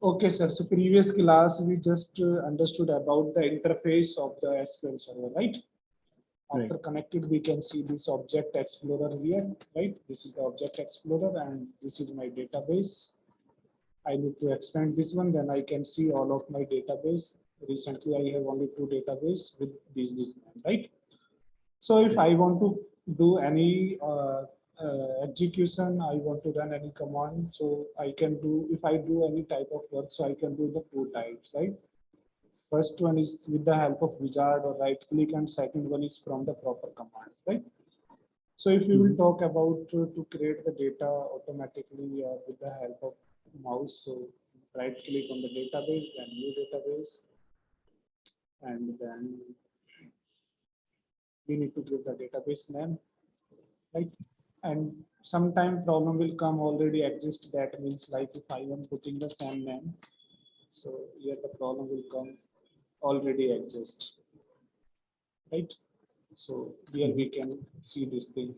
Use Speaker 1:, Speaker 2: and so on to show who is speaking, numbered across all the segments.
Speaker 1: Okay, sir. So previous class we just understood about the interface of the SQL Server, right? After connected, we can see this Object Explorer here, right? This is the Object Explorer, and this is my database. I need to expand this one, then I can see all of my database. Recently, I have only two database with this one, right? So if I want to do any execution, I want to run any command, so I can do, if I do any type of work, so I can do the two types, right? First one is with the help of wizard or right click, and second one is from the proper command, right? So if we will talk about to create the data automatically with the help of mouse, so right click on the database, then new database, and then we need to give the database name, right? And sometime problem will come already exist. That means like if I am putting the same name, so here the problem will come already exist, right? So here we can see this thing.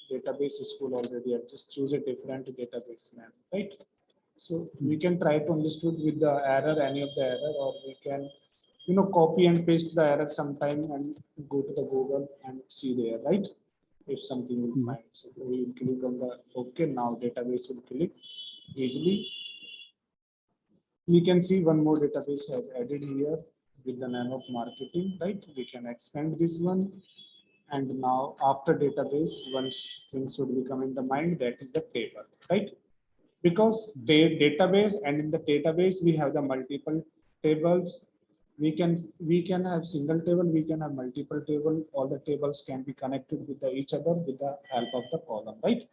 Speaker 1: Database school already exist. Choose a different database name, right? So we can try to understood with the error, any of the error, or we can, copy and paste the error sometime and go to the Google and see there, right? If something will find. So we will click on the OK. Now database will click easily. We can see one more database has added here with the name of marketing, right? We can expand this one. And now after database, once things should become in the mind, that is the table, right? Because database, and in the database we have the multiple tables. We can have single table, we can have multiple table. All the tables can be connected with each other with the help of the column, right?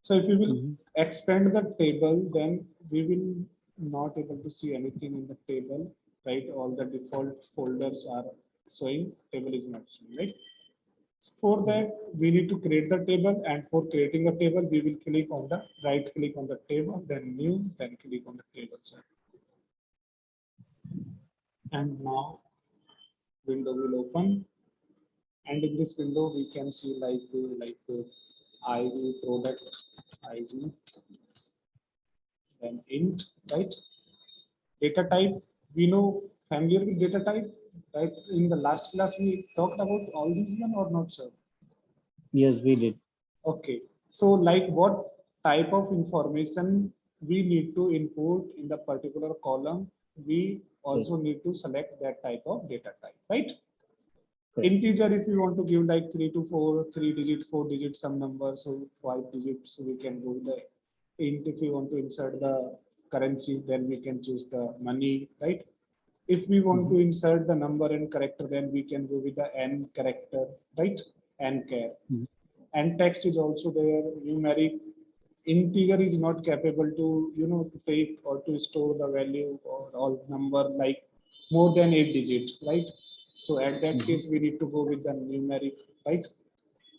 Speaker 1: So if we will expand the table, then we will not able to see anything in the table, right? All the default folders are showing, table is not showing, right? For that, we need to create the table, and for creating the table, we will click on the right click on the table, then new, then click on the table, sir. And now window will open, and in this window we can see like ID product ID, then int, right? Data type, we know familiar with data type, right? In the last class we talked about all these one or not, sir?
Speaker 2: Yes, we did.
Speaker 1: Okay, so like what type of information we need to input in the particular column, we also need to select that type of data type, right? Integer, if you want to give like 3 to 4, 3 digit, 4 digit, some number, so 5 digits, so we can go the int. If we want to insert the currency, then we can choose the money, right? If we want to insert the number and character, then we can go with the n character, right? N char. And text is also there. Numeric, integer is not capable to to take or to store the value or all number like more than 8 digits, right? So at that case we need to go with the numeric, right?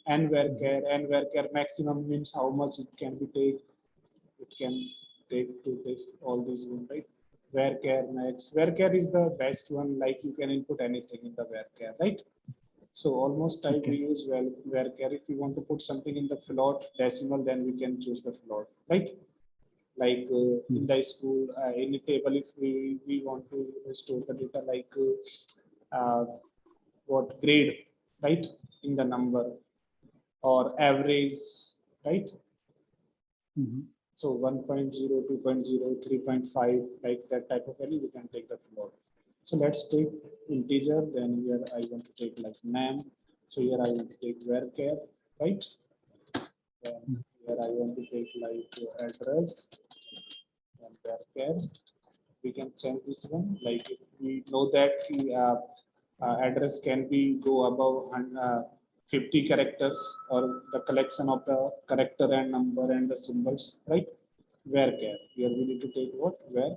Speaker 1: And where maximum means how much it can be take. It can take to this all these one, right? Where max, where is the best one, like you can input anything in the where, right? So almost type we use where if we want to put something in the float decimal, then we can choose the float, right? Like in the school, in a table, if we want to store the data like what grade, right? In the number or average, right? So 1.0, 2.0, 3.5, like that type of value, we can take the float. So let's take integer, then here I want to take like name. So here I want to take where, right? Then here I want to take like address and where. We can change this one. Like if we know that address can be go above 50 characters, or the collection of the character and number and the symbols, right? Where. Here we need to take what? Where.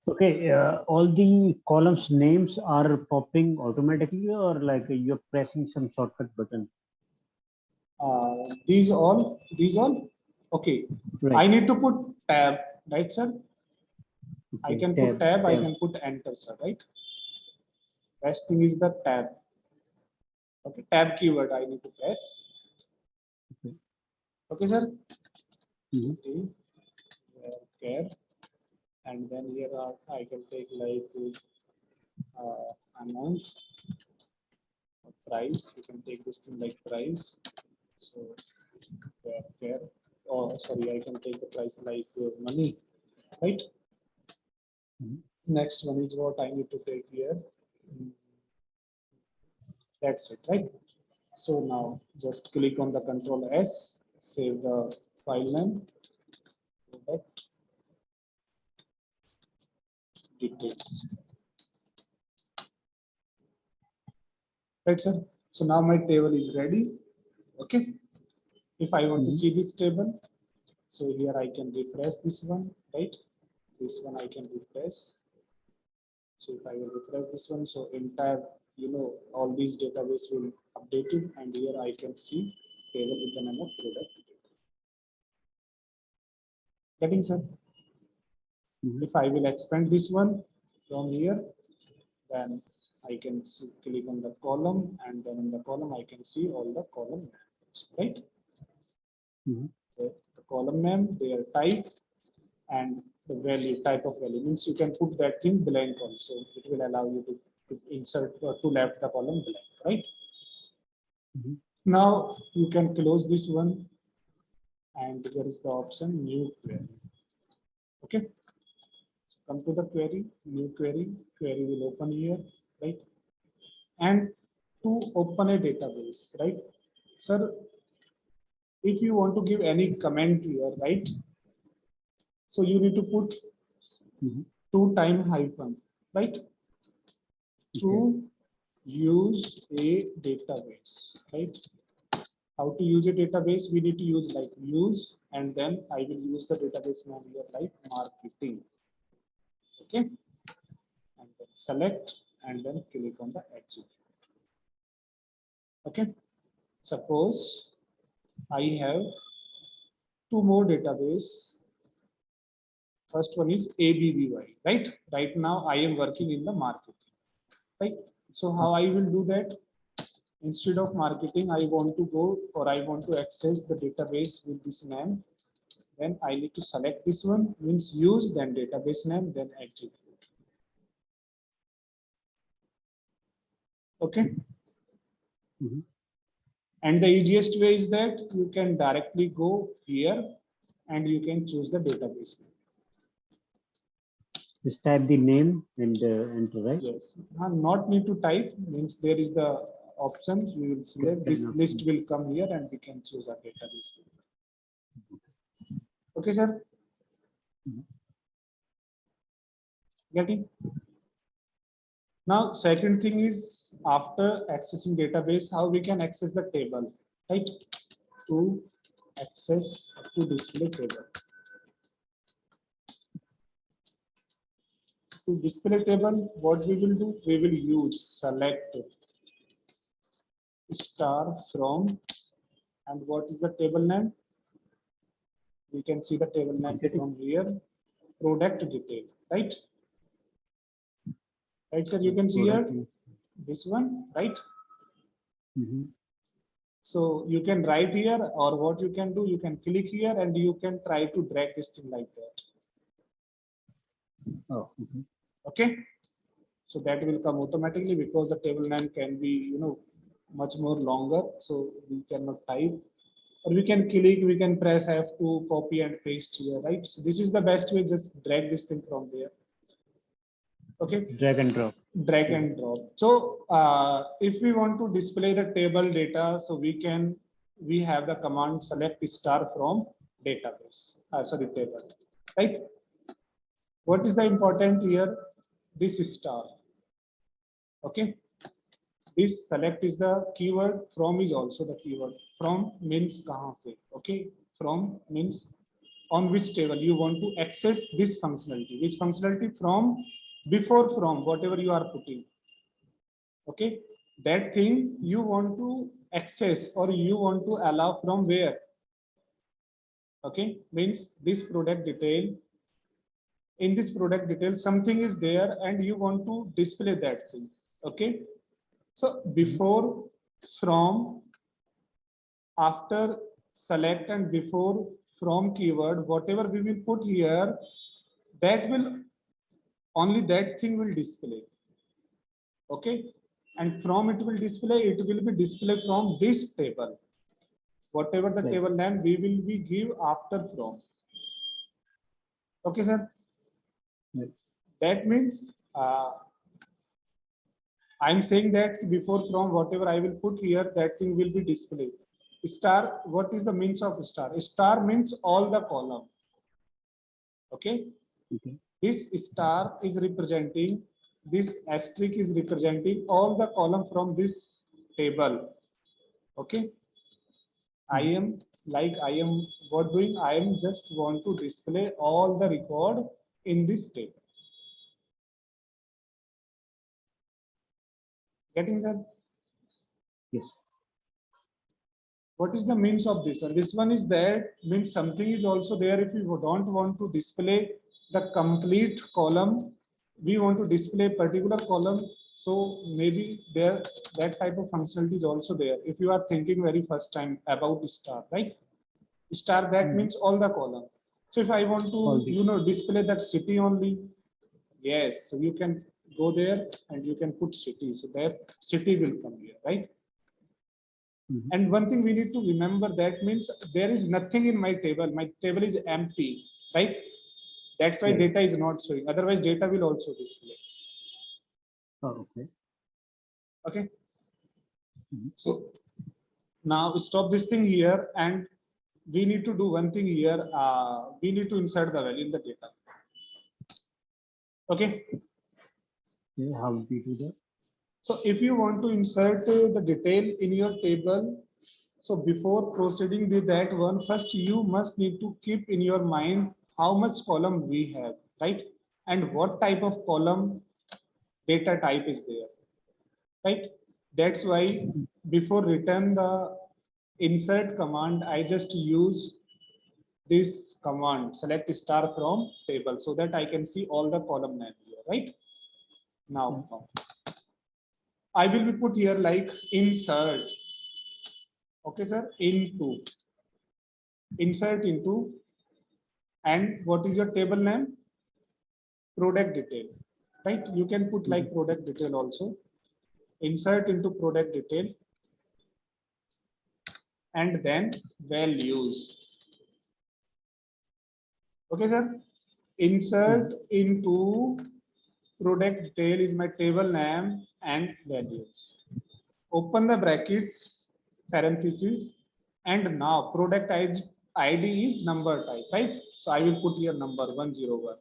Speaker 2: Okay, all the columns names are popping automatically, or like you're pressing some shortcut button?
Speaker 1: These all. Okay.
Speaker 2: Right.
Speaker 1: I need to put tab, right, sir? Okay, I can put tab, I can put enter, sir, right? Best thing is the tab. Okay, tab keyword I need to press. Okay, sir. care, and then here I can take like amount or price. You can take this thing like price. So care. Oh, sorry, I can take the price like money, right?
Speaker 2: Mhm.
Speaker 1: Next one is what I need to take here. That's it, right? So now just click on the Control S, save the file name, product details. Right, sir? So now my table is ready. Okay. If I want to
Speaker 2: Mhm.
Speaker 1: see this table, so here I can refresh this one, right? This one I can refresh. So if I will refresh this one, so entire, all these database will updated, and here I can see table with the name of product. Getting, sir?
Speaker 2: Mhm.
Speaker 1: If I will expand this one from here, then I can click on the column, and then in the column I can see all the column names, right?
Speaker 2: Mhm.
Speaker 1: The column name, their type, and the value, type of value means you can put that thing blank also. It will allow you to insert or to left the column blank, right?
Speaker 2: Mhm.
Speaker 1: Now you can close this one, and there is the option new query. Okay, so come to the query, new query, query will open here, right? And to open a database, right? Sir, if you want to give any comment here, right? So you need to put
Speaker 2: Mhm.
Speaker 1: two time hyphen, right?
Speaker 2: Okay.
Speaker 1: To use a database, right? How to use a database? We need to use like use, and then I will use the database name here like marketing. Okay, and then select and then click on the execute. Okay, suppose I have two more database. First one is ABBY, right? Right now I am working in the marketing, right? So how I will do that? Instead of marketing, I want to go or I want to access the database with this name. Then I need to select this one, means use, then database name, then execute. Okay.
Speaker 2: Mhm.
Speaker 1: And the easiest way is that you can directly go here and you can choose the database name.
Speaker 2: Just type the name and enter, right?
Speaker 1: Yes. Not need to type, means there is the options. We will select
Speaker 2: Okay,
Speaker 1: this
Speaker 2: enough.
Speaker 1: list will come here and we can choose our database name. Okay, sir.
Speaker 2: Mhm.
Speaker 1: Getting? Now, second thing is after accessing database, how we can access the table, right? To access to display table. To display table, what we will do? We will use select star from, and what is the table name? We can see the table name
Speaker 2: Marketing.
Speaker 1: from here. Product detail, right? Right, sir. You can see here
Speaker 2: Product.
Speaker 1: this one, right?
Speaker 2: Mhm.
Speaker 1: So you can write here, or what you can do, you can click here and you can try to drag this thing like that.
Speaker 2: Oh, okay.
Speaker 1: Okay. So that will come automatically because the table name can be, much more longer. So we cannot type, or we can click, we can press F2, copy and paste here, right? So this is the best way. Just drag this thing from there. Okay.
Speaker 2: Drag and drop.
Speaker 1: Drag and drop. So if we want to display the table data, so we have the command select star from database. Sorry, table, right? What is the important here? This star. Okay. This select is the keyword. From is also the keyword. From means kahan se. Okay. From means on which table you want to access this functionality. Which functionality? From, before from, whatever you are putting. Okay, that thing you want to access or you want to allow from where? Okay, means this product detail. In this product detail, something is there and you want to display that thing. Okay, so before, from, after select, and before from keyword, whatever we will put here, that will only that thing will display. Okay, and from it will display, it will be display from this table. Whatever the
Speaker 2: Right.
Speaker 1: table name we will be give after from. Okay, sir.
Speaker 2: Right.
Speaker 1: That means I'm saying that before from whatever I will put here, that thing will be displayed. Star, what is the means of star? Star means all the column. Okay.
Speaker 2: Okay.
Speaker 1: This star is representing, this asterisk is representing all the column from this table. Okay. I am what doing? I am just want to display all the record in this table. Getting that?
Speaker 2: Yes.
Speaker 1: What is the means of this one? This one is there, means something is also there. If you don't want to display the complete column, we want to display particular column. So maybe there that type of functionality is also there. If you are thinking very first time about star, right? Star, that means all the column. So if I want
Speaker 2: All
Speaker 1: to,
Speaker 2: the
Speaker 1: display that city only, yes, so you can go there and you can put city. So that city will come here, right? And one thing we need to remember, that means there is nothing in my table. My table is empty, right? That's why
Speaker 2: Right.
Speaker 1: data is not showing. Otherwise, data will also display.
Speaker 2: Oh, okay.
Speaker 1: Okay. So now stop this thing here, and we need to do one thing here. We need to insert the value in the data. Okay.
Speaker 2: Okay. How do we do that?
Speaker 1: So if you want to insert the detail in your table, so before proceeding with that one, first you must need to keep in your mind how much column we have, right? And what type of column data type is there, right? That's why before return the insert command, I just use this command, select star from table, so that I can see all the column name here, right? Now, I will be put here like insert. Okay, sir, insert into, and what is your table name? Product detail, right? You can put like product detail also. Insert into product detail, and then values. Okay, sir. Insert into product detail is my table name and values. Open the brackets, parentheses, and now product ID is number type, right? So I will put here number 101.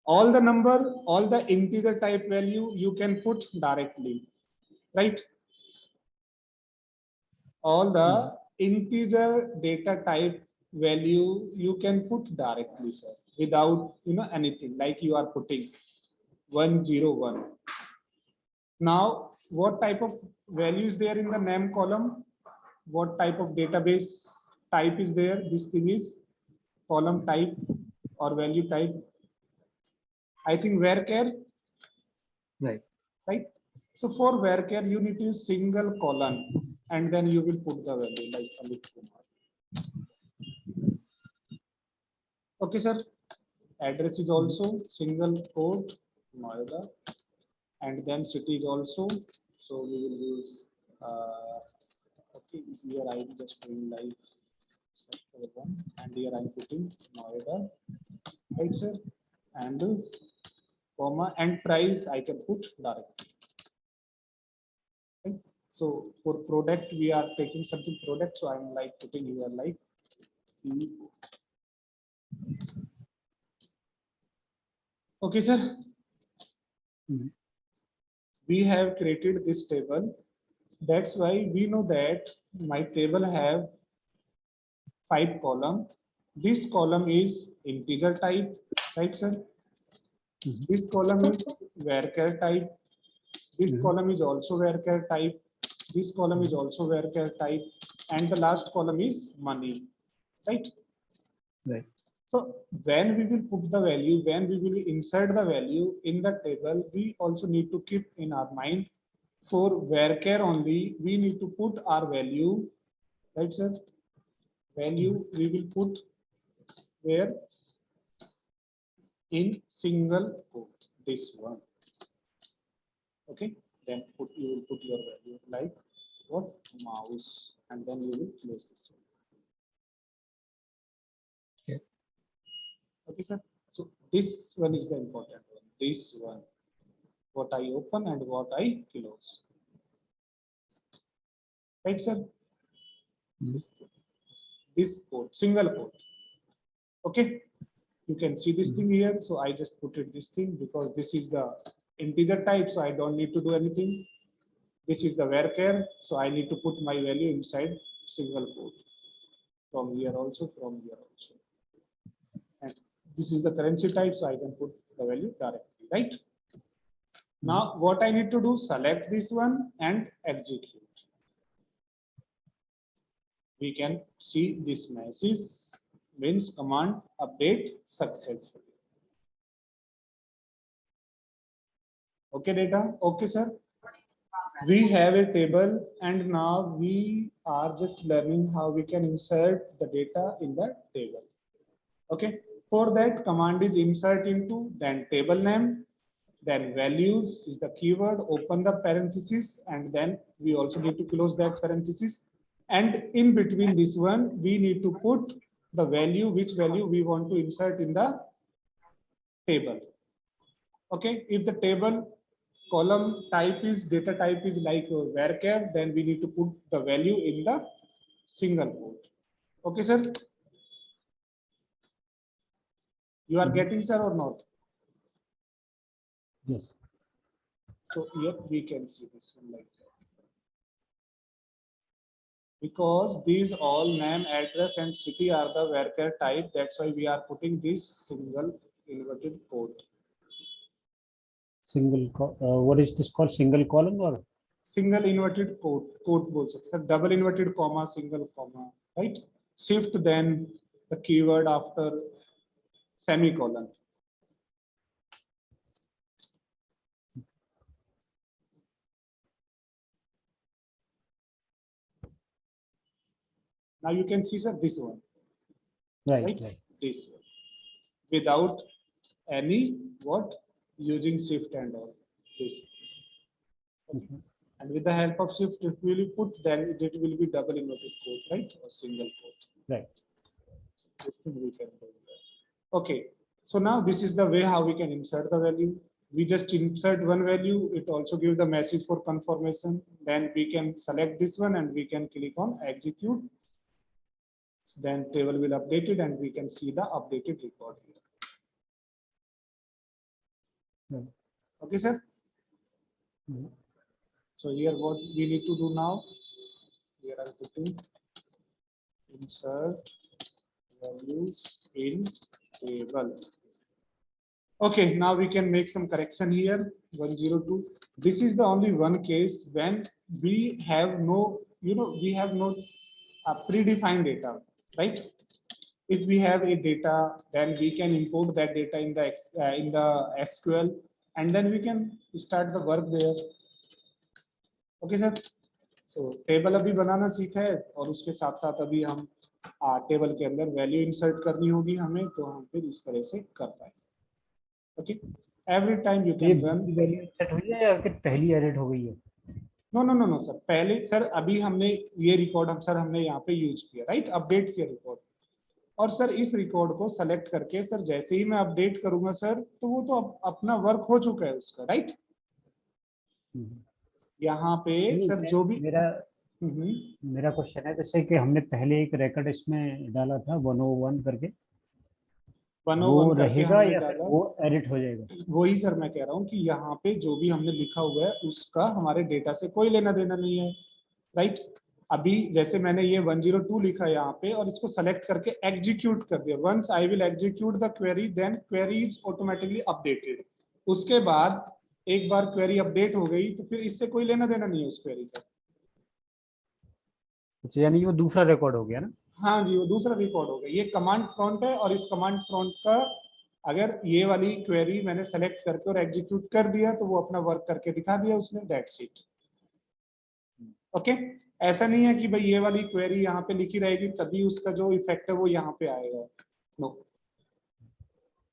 Speaker 1: All the number, all the integer type value you can put directly, right? All the integer data type value you can put directly, sir, without anything like you are putting 101. Now, what type of value is there in the name column? What type of database type is there? This thing is column type or value type. I think varchar,
Speaker 2: Right.
Speaker 1: right? So for varchar, you need to use single colon, and then you will put the value like Amit Kumar. Okay, sir. Address is also single quote Noida, and then city is also. So we will use. Okay, this here I am just doing like sector 1, and here I am putting Noida, right, sir? And comma and price I can put directly. Right? So for product we are taking something product, so I'm like putting here like P. Okay, sir. We have created this table. That's why we know that my table have 5 column. This column is integer type, right, sir? This column is varchar type. This column is also varchar type. This column is also varchar type, and the last column is money, right?
Speaker 2: Right.
Speaker 1: So when we will put the value, when we will insert the value in the table, we also need to keep in our mind, for varchar only, we need to put our value, right, sir? value we will put where in single quote, this one. Okay, then you will put your value like what, mouse, and then you will close this one.
Speaker 2: Okay.
Speaker 1: Okay, sir. So this one is the important one. This one, what I open and what I close. Right, sir? This code, single code. Okay, you can see this thing here. So I just put it this thing because this is the integer type, so I don't need to do anything. This is the varchar, so I need to put my value inside single quote. From here also, from here also. And this is the currency type, so I can put the value directly, right? Now, what I need to do, select this one and execute. We can see this message means command update successfully. Okay, data. Okay, sir. We have a table and now we are just learning how we can insert the data in the table. Okay, for that command is insert into, then table name, then values is the keyword, open the parenthesis, and then we also need to close that parenthesis. And in between this one, we need to put the value, which value we want to insert in the table. Okay, if the table column type is, data type is like varchar, then we need to put the value in the single quote. Okay, sir? You are getting, sir, or not?
Speaker 2: Yes.
Speaker 1: So here we can see this one like that. Because these all name, address, and city are the varchar type, that's why we are putting this single inverted quote.
Speaker 2: Single, what is this called? Single column or?
Speaker 1: Single inverted quote बोल सकते हैं, double inverted comma, single comma, right? Shift then the keyword after semicolon. Now you can see, sir, this one, right? This one, without any what, using shift and all this. And with the help of shift, if we will put, then it will be double inverted quote, right, or single quote.
Speaker 2: Right.
Speaker 1: So this thing we can do that. Okay, so now this is the way how we can insert the value. We just insert one value, it also gives the message for confirmation. Then we can select this one and we can click on execute. Then table will update it and we can see the updated record here. Okay, sir. So here what we need to do now, here I'm putting insert values in table. Okay, now we can make some correction here. 102. This is the only one case when we have no, we have no predefined data, right? If we have a data, then we can import that data in the SQL, and then we can start the work there. Okay, sir. So table अभी बनाना सीखा है और उसके साथ साथ अभी हम table के अंदर वैल्यू इंसर्ट करनी होगी हमें, तो हम फिर इस तरह से कर पाएंगे. Okay, every time you can run.
Speaker 2: Value set हुई है या फिर पहली एडिट हो गई है?
Speaker 1: नो सर, पहले सर अभी हमने ये रिकॉर्ड हमने यहाँ पे यूज किया, राइट, अपडेट किया रिकॉर्ड. और सर इस रिकॉर्ड को सेलेक्ट करके सर जैसे ही मैं अपडेट करूंगा सर, तो वो तो अपना वर्क हो चुका है उसका, राइट. यहाँ पे सर जो भी
Speaker 2: मेरा क्वेश्चन है, जैसे कि हमने पहले एक रिकॉर्ड इसमें डाला था 101 करके,
Speaker 1: 101 करके हमने
Speaker 2: या
Speaker 1: डाला,
Speaker 2: वो एडिट हो जाएगा?
Speaker 1: वही सर मैं कह रहा हूँ कि यहाँ पे जो भी हमने लिखा हुआ है उसका हमारे डेटा से कोई लेना देना नहीं है, राइट. अभी जैसे मैंने ये 102 लिखा यहाँ पे और इसको सेलेक्ट करके एग्जीक्यूट कर दिया. Once I will execute the query, then query is automatically updated. उसके बाद एक बार क्वेरी अपडेट हो गई तो फिर इससे कोई लेना देना नहीं है उस क्वेरी का.
Speaker 2: अच्छा, यानी वो दूसरा रिकॉर्ड हो गया ना?
Speaker 1: हाँ जी, वो दूसरा रिकॉर्ड हो गया. ये कमांड प्रॉम्प्ट है और इस कमांड प्रॉम्प्ट का अगर ये वाली क्वेरी मैंने सेलेक्ट करके और एग्जीक्यूट कर दिया तो वो अपना वर्क करके दिखा दिया उसने, दैट्स इट. ओके, ऐसा नहीं है कि भाई ये वाली क्वेरी यहाँ पे लिखी रहेगी तभी उसका जो इफेक्ट है वो यहाँ पे आएगा। नो,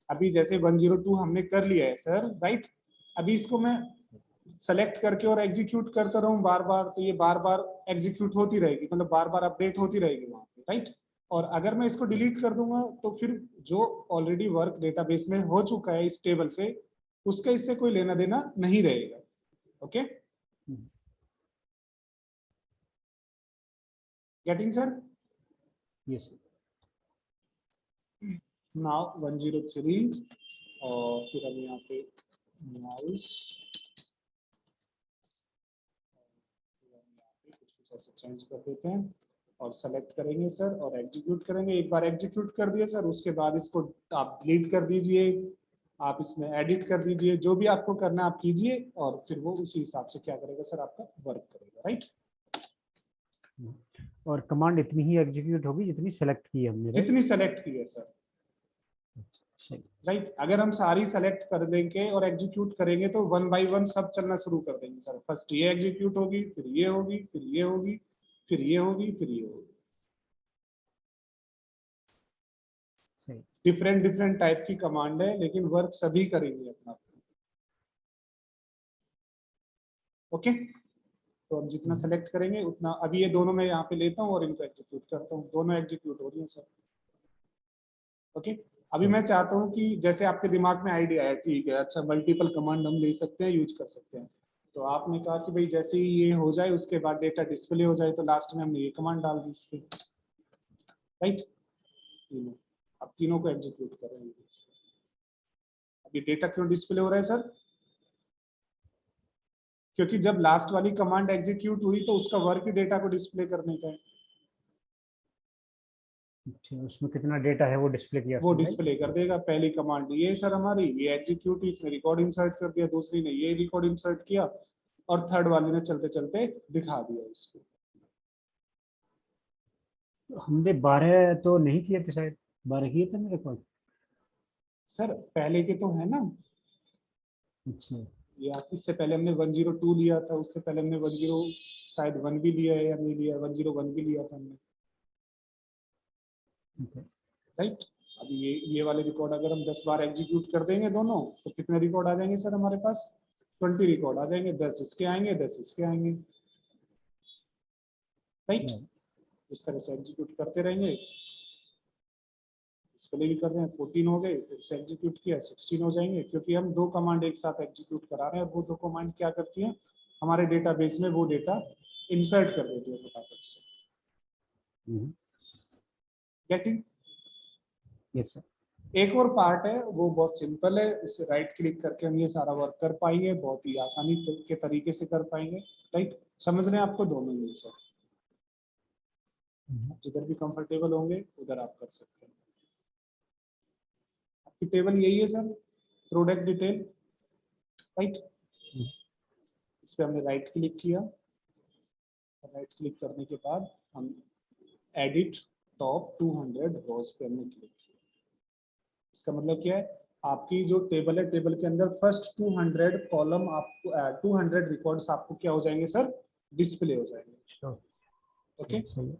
Speaker 1: अभी जैसे 102 हमने कर लिया है सर, राइट। अभी इसको मैं सेलेक्ट करके और एग्जीक्यूट करता रहूं बार बार, तो ये बार बार एग्जीक्यूट होती रहेगी, मतलब बार बार अपडेट होती रहेगी वहां पे, राइट। और अगर मैं इसको डिलीट कर दूंगा तो फिर जो ऑलरेडी वर्क डेटाबेस में हो चुका है इस टेबल से, उसका इससे कोई लेना देना नहीं रहेगा। Okay, getting sir?
Speaker 2: Yes.
Speaker 1: Now 103, और फिर हम यहाँ पे माउस कुछ ऐसे चेंज कर देते हैं और सेलेक्ट करेंगे सर और एग्जीक्यूट करेंगे। एक बार एग्जीक्यूट कर दिया सर, उसके बाद इसको आप डिलीट कर दीजिए, आप इसमें एडिट कर दीजिए, जो भी आपको करना है आप कीजिए, और फिर वो उसी हिसाब से क्या करेगा सर, आपका वर्क करेगा, राइट।
Speaker 2: और कमांड इतनी ही एग्जीक्यूट होगी जितनी सेलेक्ट की है हमने, राइट?
Speaker 1: जितनी सेलेक्ट की है सर, राइट। अगर हम सारी सेलेक्ट कर देंगे और एग्जीक्यूट करेंगे तो 1 बाय 1 सब चलना शुरू कर देंगे सर। फर्स्ट ये एग्जीक्यूट होगी, फिर ये होगी, फिर ये होगी, फिर ये होगी, फिर ये होगी। डिफरेंट डिफरेंट टाइप की कमांड है, लेकिन वर्क सभी करेंगे अपना। ओके, तो हम जितना सेलेक्ट करेंगे उतना, अभी ये दोनों मैं यहाँ पे लेता हूँ और इनको एग्जीक्यूट करता हूँ, दोनों एग्जीक्यूट हो रही है सर। ओके, अभी मैं चाहता हूँ कि जैसे आपके दिमाग में आइडिया है, ठीक है, अच्छा मल्टीपल कमांड हम ले सकते हैं, यूज कर सकते हैं। तो आपने कहा कि भाई जैसे ही ये हो जाए उसके बाद डेटा डिस्प्ले हो जाए, तो लास्ट में हमने ये कमांड डाल दी इसके, राइट। तीनों, अब तीनों को एग्जीक्यूट करेंगे। अभी डेटा क्यों डिस्प्ले हो रहा है सर? क्योंकि जब लास्ट वाली कमांड एग्जीक्यूट हुई तो उसका वर्क डेटा को डिस्प्ले करने का है।
Speaker 2: अच्छा, उसमें कितना डेटा है वो डिस्प्ले किया
Speaker 1: वो
Speaker 2: उसने, राइट?
Speaker 1: डिस्प्ले कर देगा। पहली कमांड ये सर हमारी, ये एग्जीक्यूट, इसने रिकॉर्ड इंसर्ट कर दिया, दूसरी ने ये रिकॉर्ड इंसर्ट किया, और थर्ड वाले ने चलते चलते दिखा दिया उसको।
Speaker 2: हमने 12 तो नहीं किए थे शायद, 12 किए थे मेरे को।
Speaker 1: सर पहले के तो है ना,
Speaker 2: अच्छा,
Speaker 1: ये इससे पहले हमने 102 लिया था, उससे पहले हमने 10 शायद 1 भी लिया है या नहीं लिया, 101 भी लिया था हमने, राइट। अभी ये वाले रिकॉर्ड अगर हम 10 बार एग्जीक्यूट कर देंगे दोनों, तो कितने रिकॉर्ड आ जाएंगे सर हमारे पास? 20 रिकॉर्ड आ जाएंगे, 10 इसके आएंगे, 10 इसके आएंगे, राइट। इस तरह से एग्जीक्यूट करते रहेंगे। इसके लिए भी कर रहे हैं, 14 हो गए, फिर से एग्जीक्यूट किया, 16 हो जाएंगे, क्योंकि हम दो कमांड एक साथ एग्जीक्यूट करा रहे हैं। वो दो कमांड क्या करती हैं, हमारे डेटाबेस में वो डेटा इंसर्ट कर देती है फटाफट से। गेटिंग?
Speaker 2: Yes sir.
Speaker 1: एक और पार्ट है, वो बहुत सिंपल है, इससे राइट क्लिक करके हम ये सारा वर्क कर पाएंगे, बहुत ही आसानी के तरीके से कर पाएंगे, राइट। समझ रहे हैं आपको दोनों ही सर? जिधर भी कंफर्टेबल होंगे उधर आप कर सकते हैं। आपकी टेबल यही है सर, प्रोडक्ट डिटेल, राइट। इस पे हमने राइट क्लिक किया, राइट क्लिक करने के बाद हम एडिट टॉप 200 रोज पे हमने क्लिक किया। इसका मतलब क्या है, आपकी जो टेबल है, टेबल के अंदर फर्स्ट 200 कॉलम आपको 200 रिकॉर्ड्स आपको क्या हो जाएंगे सर, डिस्प्ले हो जाएंगे। Okay,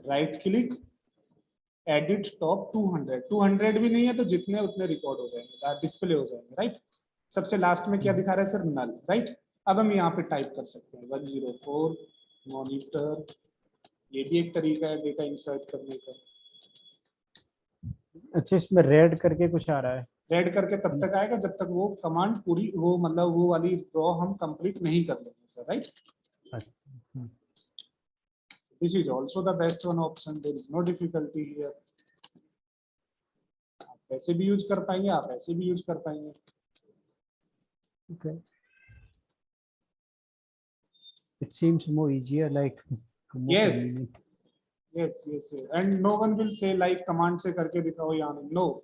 Speaker 1: right click, edit top 200, 200 भी नहीं है तो जितने उतने रिकॉर्ड हो जाएंगे, डिस्प्ले हो जाएंगे, राइट। सबसे लास्ट में क्या दिखा रहा है सर, नल, राइट। अब हम यहाँ पे टाइप कर सकते हैं 104 मॉनिटर, ये भी एक तरीका है डेटा इंसर्ट करने का।
Speaker 2: अच्छा, इसमें रेड करके कुछ आ रहा है?
Speaker 1: रेड करके तब तक आएगा जब तक वो कमांड पूरी, वो मतलब वो वाली रो हम कंप्लीट नहीं कर लेंगे sir, right. This is also the best one option, there is no difficulty here. आप वैसे भी यूज कर पाएंगे, आप ऐसे भी यूज कर पाएंगे।
Speaker 2: Okay. It seems more easier, like more
Speaker 1: Yes.
Speaker 2: convenient.
Speaker 1: Yes, yes, yes. And no one will say like command से करके दिखाओ या नहीं. No,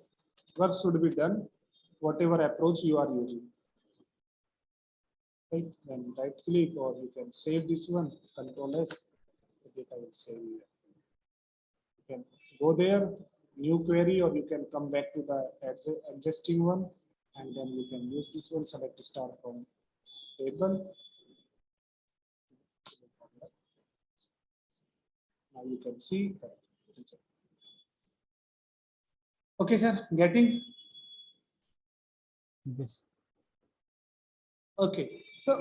Speaker 1: work should be done whatever approach you are using. Right, then right click, or you can save this one, Control S, the data will save here. You can go there, new query, or you can come back to the existing one, and then you can use this one, select star from table. Now you can see that. Okay, sir, getting?
Speaker 2: Yes.
Speaker 1: Okay so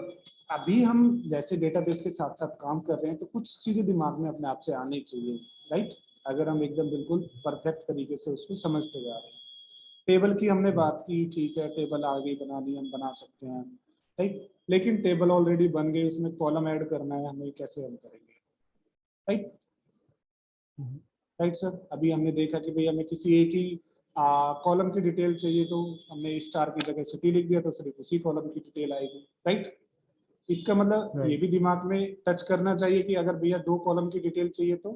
Speaker 1: अभी हम जैसे database के साथ साथ काम कर रहे हैं तो कुछ चीजें दिमाग में अपने आप से आनी चाहिए, राइट? अगर हम एकदम बिल्कुल परफेक्ट तरीके से उसको समझते जा रहे हैं। टेबल की हमने बात की, ठीक है, टेबल आगे बनानी हम बना सकते हैं, राइट? लेकिन टेबल ऑलरेडी बन गई, इसमें कॉलम ऐड करना है हमें, कैसे हम करेंगे, राइट? राइट सर, अभी हमने देखा कि भाई हमें किसी एक ही कॉलम की डिटेल चाहिए तो हमने स्टार की जगह सिटी लिख दिया तो सिर्फ उसी कॉलम की डिटेल आएगी, राइट? इसका मतलब ये भी दिमाग में टच करना चाहिए कि अगर भैया 2 कॉलम की डिटेल चाहिए तो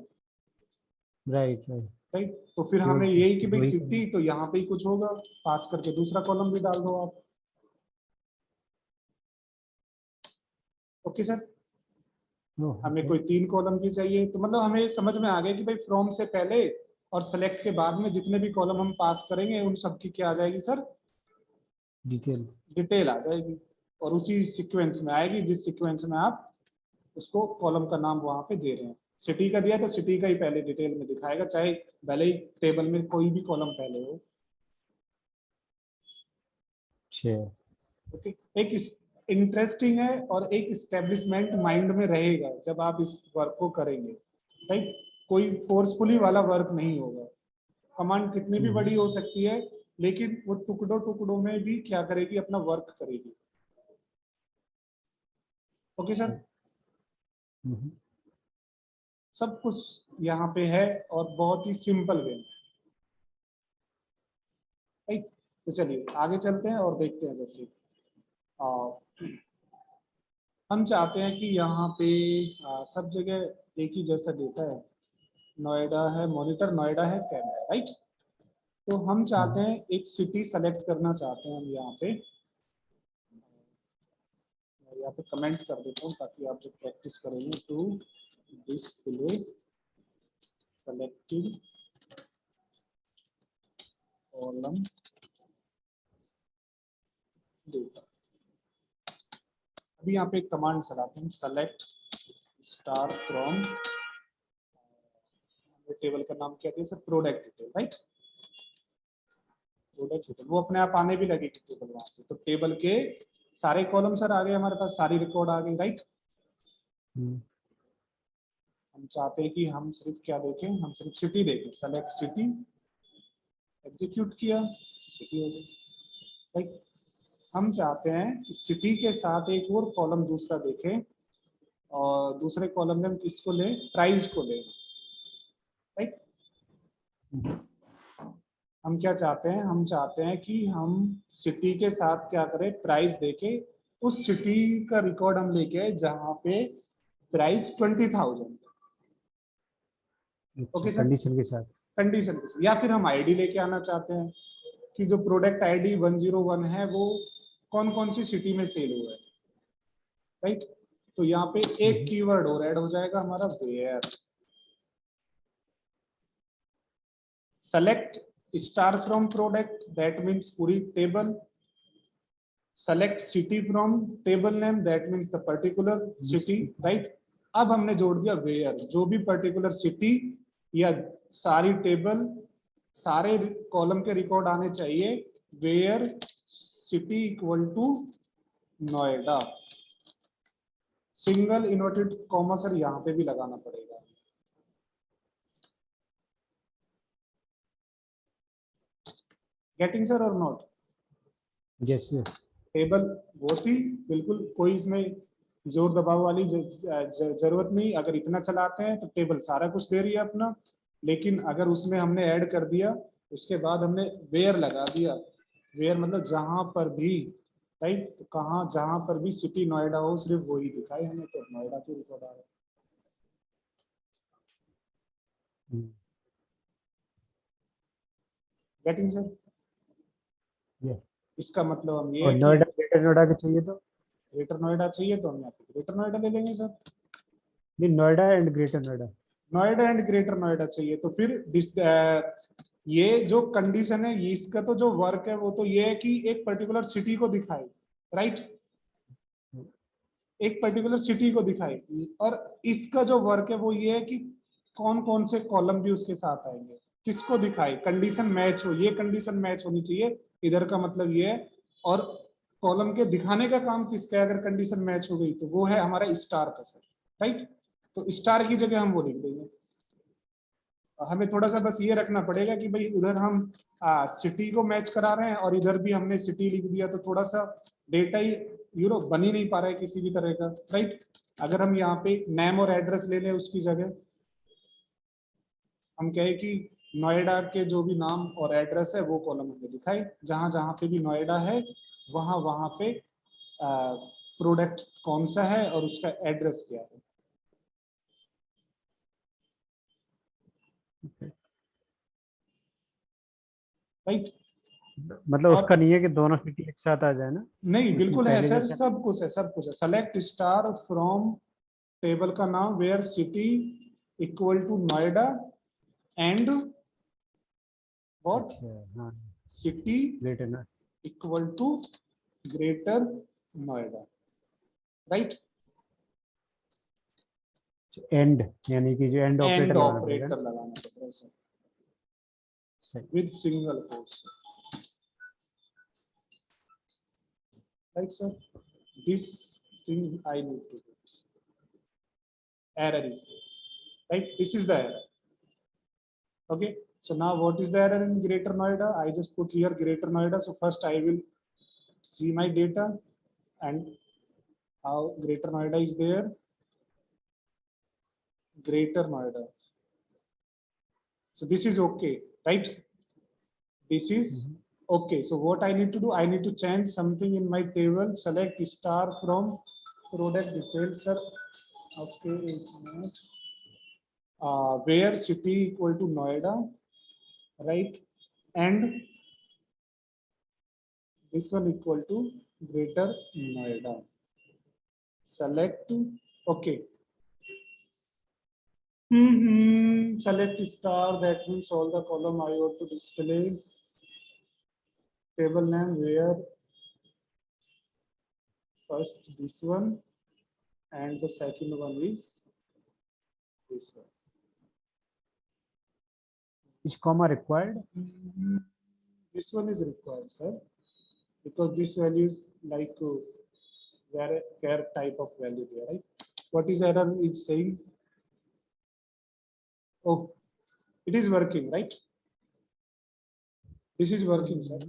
Speaker 1: राइट, तो फिर हमें यही कि भाई सिटी तो यहाँ पे ही कुछ होगा, पास करके दूसरा कॉलम भी डाल दो आप। ओके सर, हमें कोई 3 कॉलम की चाहिए तो मतलब हमें समझ में आ गया कि भाई फ्रॉम से पहले और सेलेक्ट के बाद में जितने भी कॉलम हम पास करेंगे उन सब की क्या आ जाएगी सर? डिटेल आ जाएगी, और उसी सीक्वेंस में आएगी जिस सीक्वेंस में आप उसको कॉलम का नाम वहां पे दे रहे हैं। सिटी का दिया तो सिटी का ही पहले डिटेल में दिखाएगा, चाहे भले ही टेबल में कोई भी कॉलम पहले हो। ओके, एक इंटरेस्टिंग है और एक इस्टेब्लिशमेंट माइंड में रहेगा जब आप इस वर्क को करेंगे, राइट? कोई फोर्सफुली वाला वर्क नहीं होगा। कमांड कितनी भी बड़ी हो सकती है लेकिन वो टुकड़ों टुकड़ों में भी क्या करेगी, अपना वर्क करेगी। ओके सर, सब कुछ यहाँ पे है और बहुत ही सिंपल वे में, राइट? तो चलिए आगे चलते हैं और देखते हैं। जैसे हम चाहते हैं कि यहाँ पे सब जगह एक ही जैसा डेटा है, नोएडा है मॉनिटर, नोएडा है कैमरा, राइट? तो हम चाहते हैं एक सिटी सेलेक्ट करना चाहते हैं हम यहाँ पे कमेंट कर देता हूँ ताकि आप जब प्रैक्टिस करेंगे to display selected column data. अभी यहाँ पे एक कमांड चलाते हैं, सेलेक्ट स्टार फ्रॉम, टेबल का नाम क्या है sir? Product detail, right? Product detail वो अपने आप आने भी लगेगी टेबल वहां पे, तो टेबल के सारे कॉलम सर आ गए हमारे पास, सारी रिकॉर्ड आ गई, राइट? हम चाहते हैं कि हम सिर्फ क्या देखें, हम सिर्फ सिटी देखें। सेलेक्ट सिटी, एग्जीक्यूट किया, सिटी हो गई, राइट? हम चाहते हैं कि सिटी के साथ एक और कॉलम दूसरा देखें, और दूसरे कॉलम में हम किसको लें? प्राइस को लें, राइट? हम क्या चाहते हैं, हम चाहते हैं कि हम सिटी के साथ क्या करें, प्राइस देके उस सिटी का रिकॉर्ड हम लेके आए जहां पे प्राइस 20,000। ओके सर, कंडीशन के साथ, या फिर हम आईडी लेके आना चाहते हैं कि जो प्रोडक्ट आईडी 101 है वो कौन कौन सी सिटी में सेल हुआ है, राइट? तो यहाँ पे एक कीवर्ड और ऐड हो जाएगा हमारा, where. Select star from product, that means पूरी table. Select city from table name, that means the particular city, right? अब हमने जोड़ दिया वेयर, जो भी पर्टिकुलर सिटी या सारी टेबल सारे कॉलम के रिकॉर्ड आने चाहिए, where city equal to Noida. Single inverted comma sir यहाँ पे भी लगाना पड़ेगा। गेटिंग सर और नॉट? Yes yes. टेबल वो थी बिल्कुल, कोई इसमें जोर दबाव वाली जरूरत नहीं। अगर इतना चलाते हैं तो टेबल सारा कुछ दे रही है अपना, लेकिन अगर उसमें हमने ऐड कर दिया उसके बाद हमने वेयर लगा दिया, वेयर मतलब जहां पर भी, राइट? तो कहाँ जहां पर भी सिटी नोएडा हो सिर्फ वही दिखाए हमें, तो नोएडा की रिकॉर्ड आ रहा है। Getting sir? इसका मतलब हम ये नोएडा, ग्रेटर नोएडा के चाहिए तो ग्रेटर नोएडा चाहिए तो हम यहाँ पे ग्रेटर नोएडा ले लेंगे सर। नहीं, Noida and greater Noida, Noida and greater Noida चाहिए तो फिर ये जो कंडीशन है, ये इसका तो जो वर्क है वो तो ये है कि एक पर्टिकुलर सिटी को दिखाए, राइट? एक पर्टिकुलर सिटी को दिखाए, और इसका जो वर्क है वो ये है कि कौन कौन से कॉलम भी उसके साथ आएंगे, किसको दिखाए, कंडीशन मैच हो, ये कंडीशन मैच होनी चाहिए, इधर का मतलब ये है। और कॉलम के दिखाने का काम किसका है, अगर कंडीशन मैच हो गई तो वो है हमारा स्टार का सर, राइट। तो स्टार की जगह हम वो लिख देंगे। हमें थोड़ा सा बस ये रखना पड़ेगा कि भाई उधर हम सिटी को मैच करा रहे हैं और इधर भी हमने सिटी लिख दिया, तो थोड़ा सा डेटा ही बन ही नहीं पा रहा है किसी भी तरह का, राइट। अगर हम यहाँ पे नेम और एड्रेस ले लें उसकी जगह, हम कहे कि नोएडा के जो भी नाम और एड्रेस है वो कॉलम हमें दिखाए, जहां जहां पे भी नोएडा है वहां वहां पे प्रोडक्ट कौन सा है और उसका एड्रेस क्या है, राइट।
Speaker 2: मतलब
Speaker 1: और
Speaker 2: उसका नहीं है कि दोनों सिटी एक साथ आ जाए ना,
Speaker 1: नहीं,
Speaker 2: उसमें
Speaker 1: बिल्कुल है
Speaker 2: पहले
Speaker 1: सर,
Speaker 2: जैसे।
Speaker 1: सब कुछ है, सब कुछ है। सेलेक्ट स्टार फ्रॉम टेबल का नाम where city equal to Noida and what,
Speaker 2: अच्छा, हाँ,
Speaker 1: सिटी
Speaker 2: ग्रेटर ना,
Speaker 1: equal to greater Noida, right.
Speaker 2: And, यानी कि जो एंड ऑपरेटर
Speaker 1: एंड
Speaker 2: लगाना पड़ेगा ना।
Speaker 1: ऑपरेटर लगाना पड़ेगा सर
Speaker 2: सही।
Speaker 1: With single quotes, right sir. This thing I need to do this, error is there, right, this is the error. Okay, so now what is the error in greater Noida? I just put here greater Noida. So first I will see my data and how greater Noida is there. Greater Noida, so this is okay, right? This is okay. So what I need to do, I need to change something in my table. Select star from product details, sir. Okay, 8 minutes. Where city equal to Noida, right, and this one equal to greater Noida. Select, okay. Select star, that means all the column I want to display. Table name where first this one and the second one is this one.
Speaker 2: Is comma required?
Speaker 1: This one is required, sir, because this value is like where type of value there, right? What is error is saying? Oh, it is working, right? This is working, sir.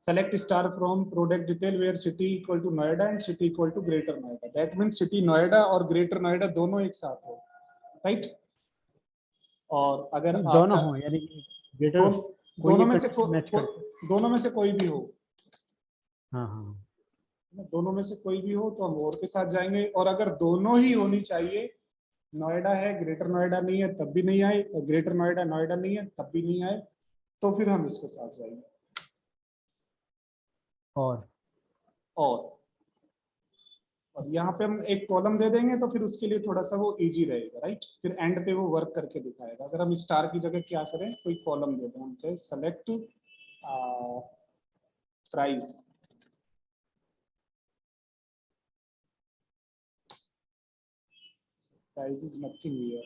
Speaker 1: Select star from product detail where city equal to Noida and city equal to greater Noida. That means city Noida और greater Noida दोनों एक साथ हो, right? और अगर आप
Speaker 2: दोनों हो, यानी कि ग्रेटर
Speaker 1: दोनों
Speaker 2: कोई
Speaker 1: दोनों
Speaker 2: एक
Speaker 1: में से
Speaker 2: मैच करके।
Speaker 1: दोनों में से कोई भी हो,
Speaker 2: हाँ हाँ,
Speaker 1: दोनों में से कोई भी हो तो हम और के साथ जाएंगे। और अगर दोनों ही होनी चाहिए, नोएडा है ग्रेटर नोएडा नहीं है तब भी नहीं आए, और ग्रेटर नोएडा नोएडा नहीं है तब भी नहीं आए, तो फिर हम इसके साथ जाएंगे।
Speaker 2: और
Speaker 1: और यहाँ पे हम एक कॉलम दे देंगे तो फिर उसके लिए थोड़ा सा वो इजी रहेगा, राइट। फिर एंड पे वो वर्क करके दिखाएगा। अगर हम स्टार की जगह क्या करें, कोई कॉलम दे दें, हम कहें select price, price is nothing here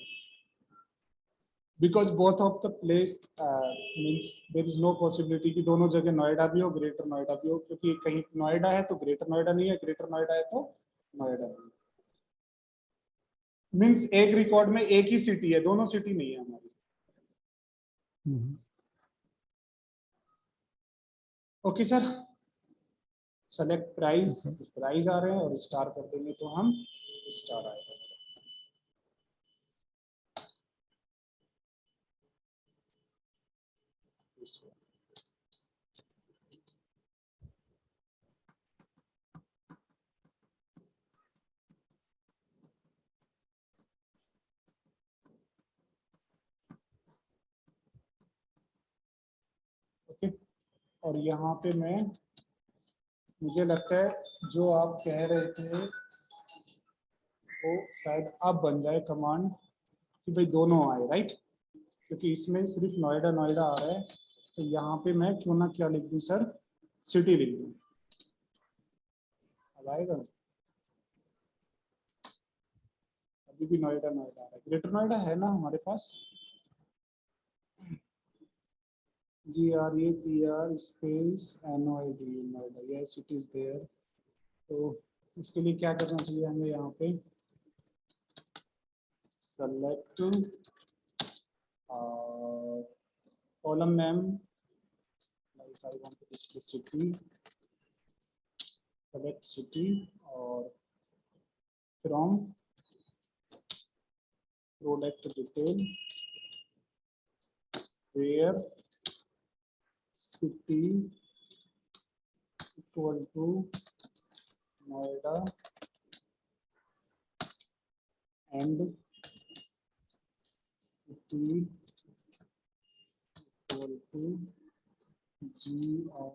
Speaker 1: because both of the place means there is no possibility कि दोनों जगह नोएडा भी हो ग्रेटर नोएडा भी हो, क्योंकि कहीं नोएडा है तो ग्रेटर नोएडा नहीं है, ग्रेटर नोएडा है तो नोएडा नहीं है। मीन्स एक रिकॉर्ड में एक ही सिटी है, दोनों सिटी नहीं है हमारी। Okay sir, select price, price आ रहे हैं और स्टार कर देंगे तो हम स्टार आएगा। ओके, और यहाँ पे मैं, मुझे लगता है जो आप कह रहे थे वो शायद अब बन जाए कमांड कि भाई दोनों आए, राइट। क्योंकि इसमें सिर्फ नोएडा नोएडा आ रहा है, तो यहाँ पे मैं क्यों ना क्या लिख दूं सर, सिटी लिख दूं। अब आएगा, अभी भी नोएडा नोएडा है, ग्रेटर नोएडा है ना हमारे पास, GRETR space NOID Noida, yes it is there. तो इसके लिए क्या करना चाहिए हमें, यहाँ पे select column name, like I want to display city, select city और from product detail where city equal to Noida and city equal to GR।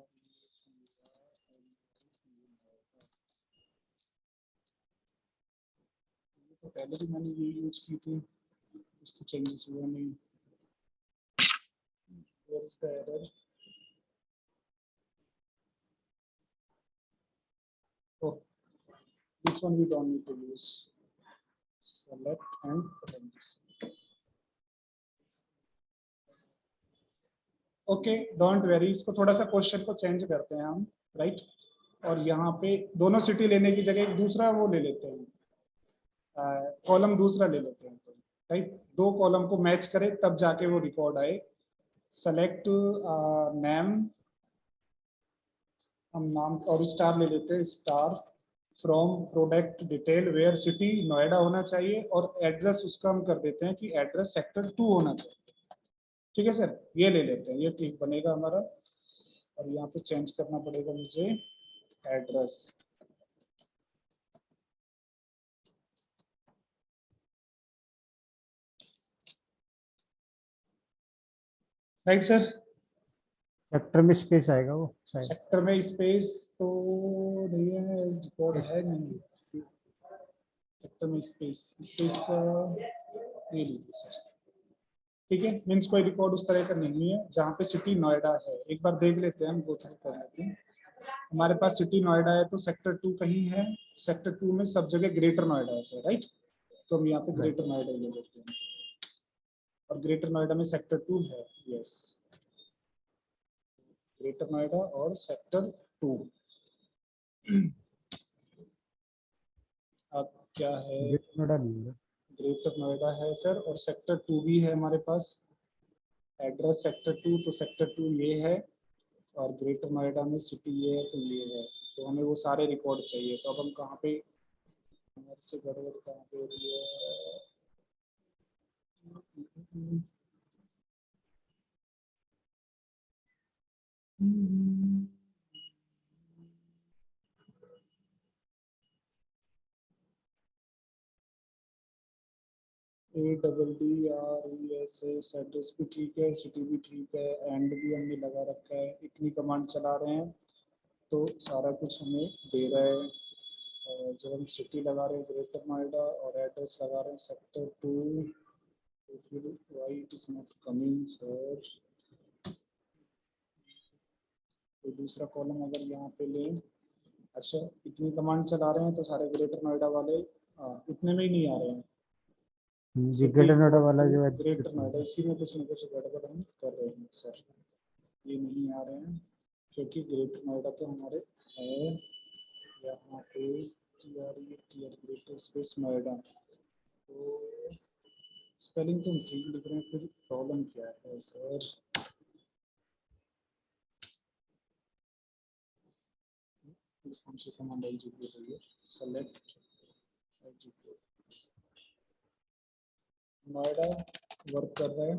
Speaker 1: तो पहले भी मैंने ये यूज की थी, कुछ तो चेंजेस हुआ नहीं। Where is the error? Oh, this one we don't need to use. Select and run this. Okay, don't very, इसको थोड़ा सा क्वेश्चन को चेंज करते हैं हम, राइट। और यहाँ पे दोनों सिटी लेने की जगह एक दूसरा वो ले लेते हैं, कॉलम दूसरा ले लेते हैं, राइट। दो कॉलम को मैच करे तब जाके वो रिकॉर्ड आए। सेलेक्ट नेम, हम नाम और स्टार ले लेते हैं, star from product detail where city Noida होना चाहिए, और एड्रेस उसका हम कर देते हैं कि एड्रेस सेक्टर 2 होना चाहिए। ठीक है सर, ये ले लेते हैं, ये ठीक बनेगा हमारा। और यहाँ पे चेंज करना पड़ेगा मुझे एड्रेस, राइट सर।
Speaker 2: सेक्टर में स्पेस आएगा वो शायद।
Speaker 1: सेक्टर में स्पेस तो नहीं है, रिकॉर्ड है नहीं सेक्टर में स्पेस, स्पेस का दे लीजिए सर। ठीक है, मीन्स कोई रिकॉर्ड उस तरह का नहीं है जहाँ पे सिटी नोएडा है। एक बार देख लेते हैं, हम गो थ्रू कर लेते हैं। हमारे पास सिटी नोएडा है तो सेक्टर 2 कहीं है, सेक्टर 2 में सब जगह ग्रेटर नोएडा है सर, राइट। तो हम यहाँ पे ग्रेटर नोएडा ले लेते हैं, और ग्रेटर नोएडा में सेक्टर 2 है, यस, ग्रेटर नोएडा और सेक्टर 2। अब क्या है, ग्रेटर नोएडा है सर, और सेक्टर 2 भी है हमारे पास। एड्रेस सेक्टर 2, तो सेक्टर 2 ये है, और ग्रेटर नोएडा में सिटी ये है, तो ये है। तो हमें वो सारे रिकॉर्ड चाहिए। तो अब हम कहाँ पे, हमारे से गड़बड़ कहाँ पे हो रही है, ADDRESS एड्रेस भी ठीक है, सिटी भी ठीक है, एंड भी हमने लगा रखा है। इतनी कमांड चला रहे हैं तो सारा कुछ हमें दे रहा है। और जब हम सिटी लगा रहे हैं ग्रेटर नोएडा और एड्रेस लगा रहे हैं सेक्टर 2, तो फिर why it is not coming sir. तो दूसरा कॉलम अगर यहाँ पे लें, अच्छा इतनी कमांड चला रहे हैं तो सारे ग्रेटर नोएडा वाले इतने में ही नहीं आ रहे हैं।
Speaker 2: ग्रेटर नोएडा वाला जो है,
Speaker 1: ग्रेटर नोएडा, इसी में कुछ न कुछ गड़बड़ हम कर रहे हैं सर, ये नहीं आ रहे हैं, क्योंकि ग्रेटर नोएडा तो हमारे है यहाँ पे, ग्रेटर स्पेस नोएडा। तो स्पेलिंग तो हम ठीक लिख रहे हैं, फिर प्रॉब्लम क्या है सर। कौन सी कमांड एग्जीक्यूट हुई है, सेलेक्ट एग्जीक्यूट, नोएडा वर्क कर रहा है,